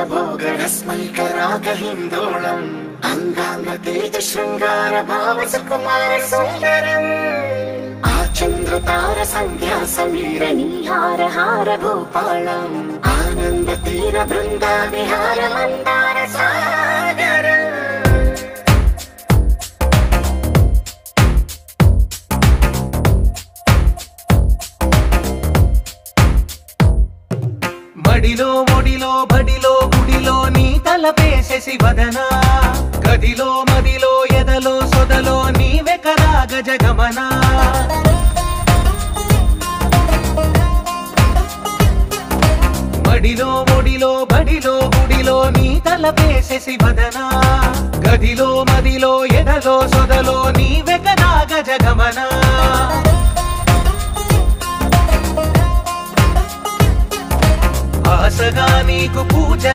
भोगरस्मैकरागहिन्दोळम् अंगांगतेज शृंगार भाव सुकुमार सुंदरम् आचंद्रतार संध्या समीर नीहार हार भूपालम् आनंद तीर बृंदा विहार मंदार सागरम् మడిలో ఒడిలో బడిలో గుడిలో నీ తలపేసేసి వదనా గదిలో మదిలో ఎదలో సొదలో నీవే కదా గజగమనా మడిలో ఒడిలో బడిలో గుడిలో నీ తలపేసేసి వదనా గదిలో మదిలో ఎదలో సొదలో నీవే కదా గజగమనా ఆశగా నీకు పూజ